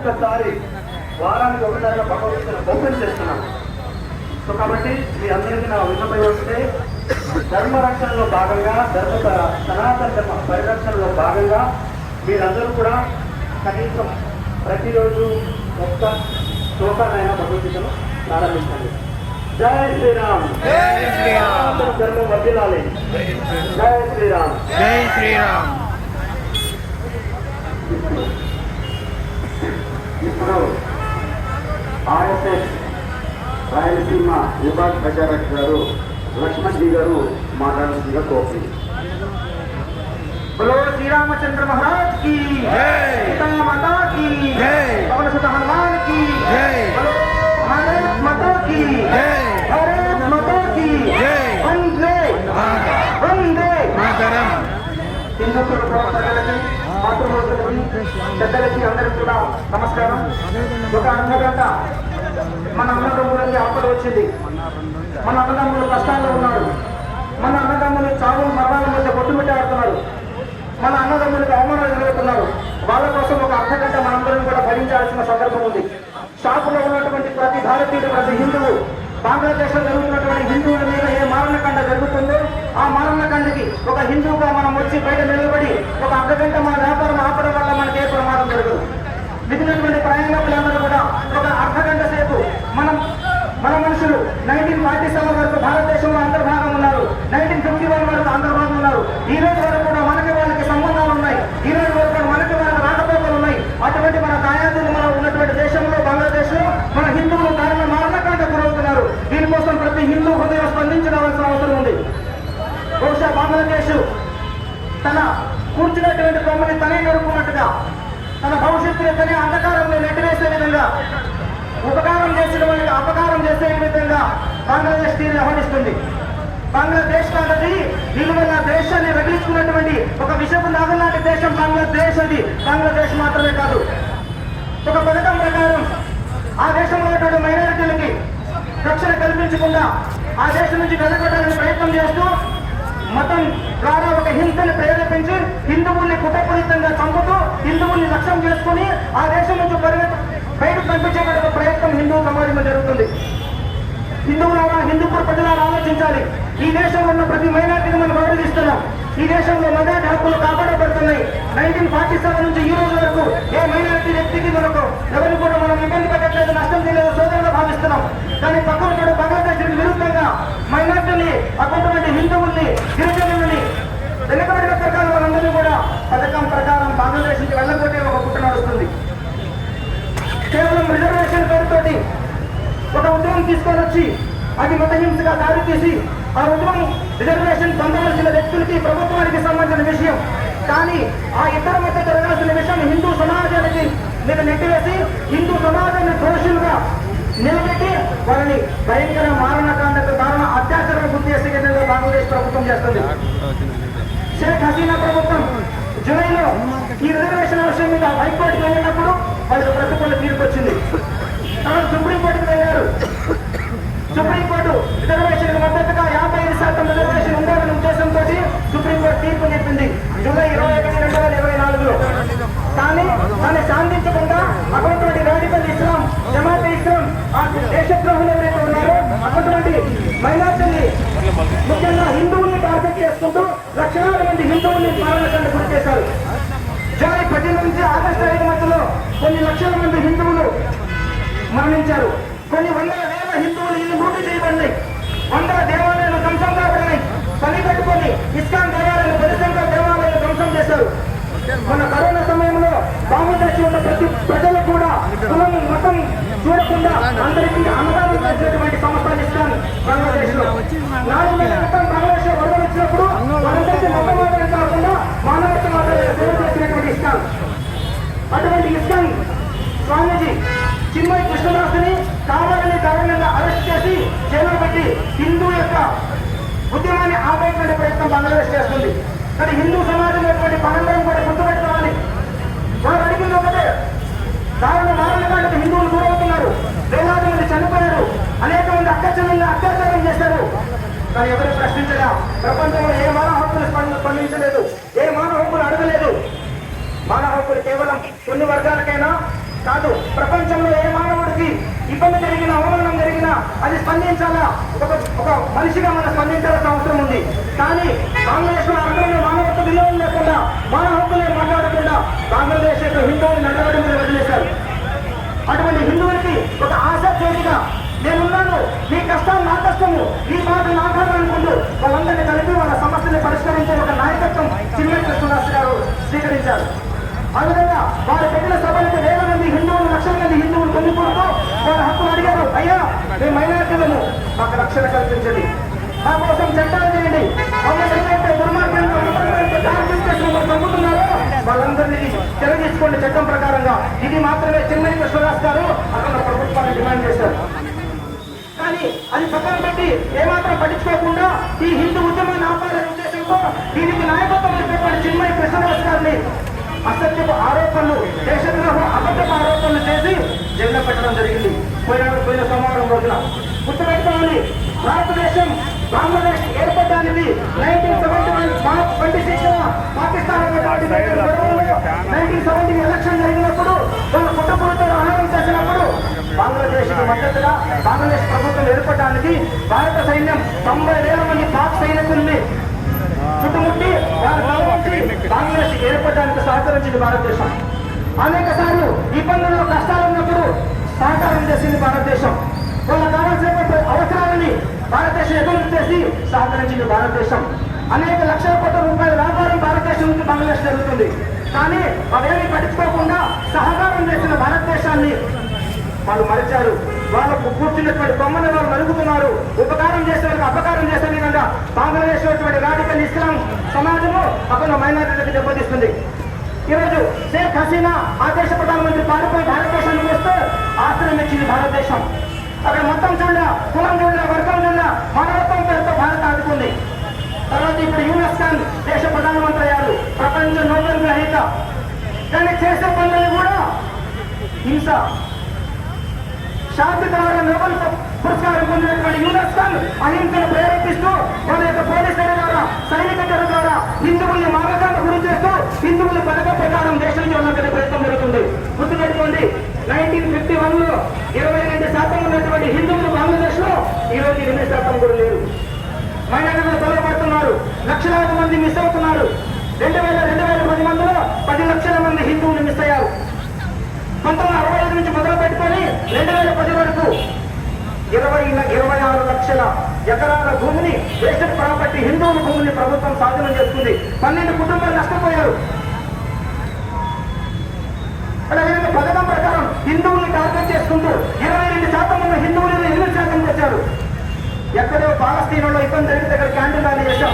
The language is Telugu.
ఒక్కసారి వారానికి ఒకసారిగా భగవద్గీతను ఓపెన్ చేస్తున్నాం. సో కాబట్టి మీ అందరికీ నా విన్నపం వస్తే ధర్మ రక్షణలో భాగంగా సనాతన ధర్మ పరిరక్షణలో భాగంగా మీరందరూ కూడా కనీసం ప్రతిరోజు ఒక్క శ్లోకానైనా భగవద్గీతను ప్రారంభించండి. జై శ్రీరామ్, జై శ్రీరామ్, ధర్మం వర్ధిల్లాలి. జై శ్రీరామ్, జై శ్రీరామ్. ఇప్పుడు ఆర్ఎస్ఎస్ రాయలసీమ విభాగ ప్రచారక్ గారు లక్ష్మణ్ జీ గారు మాట్లాడాల్సిందిగా కోరుతుంది. बोलो श्री रामचंद्र महाराज की जय, सीता माता की जय, पवन सुत हनुमान की जय, बोलो भारत माता की जय, भारत माता की जय, वंदे वंदे मातरम. హిందూ ప్రజలకి మాతృమూర్తులకి పెద్దలకి అందరికీ కూడా నమస్కారం. ఒక అర్ధగంట మన అన్నదమ్ములకి ఆపద వచ్చింది. మన అన్నదమ్ములు కష్టాల్లో ఉన్నారు. మన అన్నదమ్ములు చావు మరణాల మధ్య కొట్టుమిట్టాడుతున్నారు. మన అన్నదమ్ములకు అవమానాలు జరుగుతున్నారు. వాళ్ళ కోసం ఒక అర్ధగంట మనందరం కూడా భరించాల్సిన సందర్భం ఉంది. షాపులో ఉన్నటువంటి ప్రతి భారతీయుడు, ప్రతి హిందువు, బంగ్లాదేశ్ లో జరుగుతున్నటువంటి హిందువుల మీద ఏ మారణకాండ జరుగుతుందో ఆ మారణకాండకి ఒక హిందువుగా మనం వచ్చి బయట నిలబడి ఒక అర్ధగంట మన వ్యాపారం ఆపడం వల్ల మనకి ఏ ప్రమాదం జరగదు. మిగిలినటువంటి ప్రయాణికులందరూ కూడా ఒక అర్ధగంట సేపు మన మనుషులు 1947 వరకు భారతదేశంలో అంతర్భాగం ఉన్నారు. 1951 వరకు అంతర్భాగం ఉన్నారు. ఈ రోజు వరకు కూడా మనకి వాళ్ళకి సంబంధాలు ఉన్నాయి. ఈ రోజు వరకు కూడా మనకి వాళ్ళకి రాకపోకలు ఉన్నాయి. అటువంటి మన దాయాదులు మనం ఉన్నటువంటి దేశంలో బంగ్లాదేశ్ లో మన హిందువులు కారణ మారణకాండ గురవుతున్నారు. దీనికోసం ప్రతి హిందూ హృదయం స్పందించవలసిన అవసరం ఉంది. బహుశా బంగ్లాదేశ్ తన కూర్చున్నటువంటి బొమ్మని తనే నడుపుకున్నట్టుగా తన భవిష్యత్తుని తనే అంధకారంలో నెట్టివేసే విధంగా, ఉపకారం చేసిన వాళ్ళకి అపకారం చేసే విధంగా బంగ్లాదేశ్ తీరు వ్యవహరిస్తుంది. బంగ్లాదేశ్ కాదది నిలువెల్ల దేశాన్ని రగిలించుకున్నటువంటి ఒక విషపు నాగం లాంటి దేశం బంగ్లాదేశ్. అది బంగ్లాదేశ్ మాత్రమే కాదు. ఒక పథకం ప్రకారం ఆ దేశంలో ఉన్నటువంటి మైనారిటీలకి రక్షణ కల్పించకుండా ఆ దేశం నుంచి వెళ్ళగొట్టడానికి ప్రయత్నం చేస్తూ మతం ద్వారా ఒక హింసని ప్రేరేపించి హిందువుల్ని కుటపూరితంగా చంపుతూ హిందువుల్ని లక్ష్యం చేసుకుని ఆ దేశం నుంచి బయటకు పంపించేటువంటి ప్రయత్నం హిందూ సమాజంలో జరుగుతుంది. హిందువులారా, హిందూపూర్ ప్రజలారా ఆలోచించాలి. ఈ దేశంలో ఉన్న ప్రతి మైనార్టీని మనం గౌరవిస్తున్నాం. ఈ దేశంలో మైనార్టీ హక్కులు కాపాడబడుతున్నాయి. 1947 నుంచి ఈ రోజు వరకు ఏ మైనార్టీ వ్యక్తికి మనకు ఎవరిని కూడా మనం ఇబ్బంది పెట్టట్లేదు, నష్టం చేయలేదు, సోదరుగా భావిస్తున్నాం. కానీ పక్కన బంగ్లాదేశ్ విరుద్ధంగా మైనార్టీని, అటువంటి హిందువుల్ని, గిరిజనుల్ని, వెనుకబడిన ప్రకారం వాళ్ళందరినీ కూడా పథకం ప్రకారం బంగ్లాదేశ్ నుంచి వెళ్ళగొట్టే ఒక కుట్ర నడుస్తుంది. కేవలం రిజర్వేషన్ పేరుతోటి ఒక ఉద్యమం తీసుకొని వచ్చి అది మతహింసగా దారితీసి ఆ ఉద్యమం రిజర్వేషన్ పొందవలసిన వ్యక్తులకి, ప్రభుత్వానికి సంబంధించిన విషయం. కానీ ఆ ఇతర మత జరగాల్సిన విషయం హిందూ సమాజానికి మీద నెట్టివేసి హిందూ సమాజాన్ని దోషులుగా నిలబెట్టి వారిని భయంకర మారణకాండకు కారణ అత్యాచారం గుర్తు చేసే విధంగా బంగ్లాదేశ్ ప్రభుత్వం చేస్తుంది. షేక్ హసీనా ప్రభుత్వం జూలైలో ఈ రిజర్వేషన్ విషయం మీద హైకోర్టుకు వెళ్ళినప్పుడు వాళ్ళకి ప్రతికూల తీర్పు వచ్చింది. తర్వాత సుప్రీంకోర్టుకు వెళ్ళారు. సుప్రీంకోర్టు రిజర్వేషన్ మద్దతుగా 55% రిజర్వేషన్ ఉండాలనే ఉద్దేశంతో సుప్రీంకోర్టు తీర్పు చెప్పింది జూలై 21, 2024లో. కానీ దాన్ని శాంతించకుండా అటువంటి రాడికల్ ఇస్లాం, జమాత్ ఇస్లాం, ఆ దేశద్రోహులు ఎవరైతే ఉన్నారో అటువంటి మైనార్టీని, ముఖ్యంగా హిందువుల్ని టార్గెట్ చేసుకుంటూ లక్షలాది మంది హిందువుల్ని మారణకాండ గురి చేశారు. జూలై 10 నుంచి ఆగస్టు 5 మధ్యలో కొన్ని లక్షల మంది హిందువులు మరణించారు. కొన్ని వందల వేల హిందువులు ఇల్లు లూటీ చేయబడినాయి. వందల దేవాలయాలు ధ్వంసం కాబడినాయి. పని పెట్టుకొని ఇస్కాన్ దేవాలయాలు, బలిశంకర్ దేవాలయాలు ధ్వంసం చేశారు. మన కరోనా సమయంలో బాంగ్లాదేశ్ ఉన్న ప్రతి ప్రజలు కూడా కులం, మతం చూడకుండా అందరికీ అన్నదానం చేసినటువంటి సంస్థ ఇస్కాన్ బంగ్లాదేశ్ లో. 4 నెలల క్రితం బంగ్లాదేశ్ లో వరదలు వచ్చినప్పుడు మనందరికీ మతవాదం కాకుండా మానవతావాదాలు సేవ చేసినటువంటి ఇస్కాన్. అటువంటి ఇస్కాన్ స్వామీజీ చిన్మయ్ కృష్ణదాసుని కావాలని దారుణంగా అరెస్ట్ చేసి జైల్లో పెట్టి హిందూ యొక్క ఉద్యమాన్ని ఆపేటువంటి ప్రయత్నం బంగ్లాదేశ్ చేస్తుంది. కానీ హిందూ సమాజం యొక్క మనందరం కూడా గుర్తుపెట్టుకోవాలి. వారు అడిగింది ఒకటే, దారుణ మారణకాండకు హిందువులు గురవుతున్నారు. వేలాది మంది చనిపోయారు. అనేక మంది అక్కచెల్లెల్ని అత్యాచారం చేశారు. కానీ ఎవరు ప్రశ్నించగా ప్రపంచంలో ఏ మానవ హక్కులు స్పందించలేదు, ఏ మానవ హక్కులు అడగలేదు. మానవ హక్కులు కేవలం కొన్ని వర్గాలకైనా కాదు. ప్రపంచంలో ఏ మానవుడికి ఇబ్బంది జరిగినా, అవమానం జరిగినా అది స్పందించాలా, ఒక మనిషిగా మనం స్పందించాల్సిన అవసరం ఉంది. కానీ బంగ్లాదేశ్ లో అర్థంలో మానవత్వ విలువలు లేకుండా, మానవ హక్కులే మాట్లాడకుండా బంగ్లాదేశ్ యొక్క హిందువులు నడవడి మీద వదిలేశారు. అటువంటి హిందువులకి ఒక ఆశాజ్యోతిగా నేనున్నాను, మీ కష్టాలు నా కష్టము, మీ బాధ నా బాధ అనుకుంటూ వాళ్ళందరినీ కలిపి వాళ్ళ సమస్యని పరిష్కరించే ఒక నాయకత్వం చిన్మయ కృష్ణదాస్ గారు స్వీకరించారు. ఆ విధంగా వారు పెట్టిన సభలకు వేల మంది హిందువులు, లక్షల మంది హిందువులు పొందుకుంటూ వాళ్ళ హక్కులు అడిగారు. అయ్యా, మేము మైనారిటీలను మాకు రక్షణ కల్పించండి, మా కోసం చట్టాలు చేయండి, దుర్మార్గంగా చంపుతున్నారో వాళ్ళందరినీ తెరదీసుకోండి చట్టం ప్రకారంగా. ఇది మాత్రమే చిన్మయ కృష్ణదాస్ గారు అక్కడ ప్రభుత్వాన్ని డిమాండ్ చేశారు. కానీ అది పక్కన పెట్టి ఏమాత్రం పట్టించుకోకుండా ఈ హిందూ ఉద్యమాన్ని ఆపాలనే ఉద్దేశంతో దీనికి నాయకత్వం వహించినటువంటి చిన్మయ కృష్ణదాస్ గారిని అసత్యపు ఆరోపణలు, దేశద్రోహ అబద్ధపు ఆరోపణలు చేసి జైల్లో పెట్టడం జరిగింది పోయిన సోమవారం రోజున. గుర్తుపెట్టుకోవాలి, భారతదేశం బంగ్లాదేశ్ ఏర్పడడానికి 1976 పాకిస్తాన్ 1970 ఎలక్షన్ జరిగినప్పుడు వాళ్ళ కుటుంబంతో ఆహారం చేసినప్పుడు బంగ్లాదేశ్ మద్దతుగా బంగ్లాదేశ్ ప్రభుత్వం ఏర్పడడానికి భారత సైన్యం 90,000 మంది పాక్ సైనికుల్ని చుట్టుముట్టి బంగ్లాదేశ్ ఏర్పడడానికి సహకరించింది భారతదేశం. అనేక సార్లు ఇబ్బందుల్లో కష్టాలు ఉన్నప్పుడు సహకారం చేసింది భారతదేశం. వాళ్ళకు కావాల్సిన అవసరాలని భారతదేశం ఎదురు చేసి సహకరించింది భారతదేశం. అనేక లక్షల కోట్ల రూపాయల వ్యాపారం భారతదేశం నుంచి బంగ్లాదేశ్ జరుగుతుంది. కానీ అవేమీ పట్టించుకోకుండా సహకారం చేసిన భారతదేశాన్ని వాళ్ళు మరిచారు. వాళ్ళకు కూర్చున్నటువంటి కొమ్మని వాళ్ళు నలుగుతున్నారు. ఉపకారం చేసే వాళ్ళకి అపకారం చేసే విధంగా బంగ్లాదేశ్ రాడికల్ ఇస్లాం సమాజము అక్కడ మైనారిటీలకు దెబ్బతీస్తుంది. ఈరోజు షేక్ హసీనా ఆ దేశ ప్రధానమంత్రి పారిపోయి భారతదేశానికి వస్తే ఆశ్రయం ఇచ్చింది భారతదేశం. అక్కడ మొత్తం చూడ, కులం చూడ, వర్గం చూడ, మానవత్వం పేరుతో భారత్ ఆదుకుంది. తర్వాత ఇప్పుడు యూనస్ ఖాన్ దేశ ప్రధానమంత్రి అయ్యారు, ప్రపంచ నోబెల్ గ్రహీత. కానీ చేసే పనులు కూడా హింస. శాంతి ద్వారా నోబెల్ పురస్కారం పొందినటువంటి యూనస్ ఖాన్ అహింసను ప్రేరేపిస్తూ వాళ్ళ యొక్క పోలీసుల ద్వారా, సైనికుల ద్వారా హిందువుల్ని మానవతాన్ని గురి చేస్తూ హిందువుల పథకం ప్రకారం దేశంలో ఉన్న ప్రయత్నం జరుగుతుంది. గుర్తుపెట్టుకోండి, 1951లో 22% ఉన్నటువంటి హిందువులు బంగ్లాదేశ్ లో ఈరోజు 8% కూడా లేరు. మైనారిటీలు తొలగబడుతున్నారు, లక్షలాది మంది మిస్ అవుతున్నారు. 2010 మందిలో 10 లక్షల మంది హిందువులు మిస్ అయ్యారు. 1965 నుంచి మొదలు పెట్టుకొని 2010 వరకు 26 లక్షల ఎకరాల భూమిని, వేస్టెడ్ ప్రాపర్టీ హిందువుల భూమిని ప్రభుత్వం స్వాధీనం చేసుకుంది. 12 కుటుంబాలు నష్టపోయారు. అదేవిధంగా పథకం ప్రకారం హిందువుల్ని టార్గెట్ చేసుకుంటూ 22% ఉన్న హిందువులను 8% వచ్చారు. ఎక్కడో పాలస్తీనాలో ఇబ్బంది జరిగితే అక్కడ క్యాండిల్ ర్యాలీ చేశాం.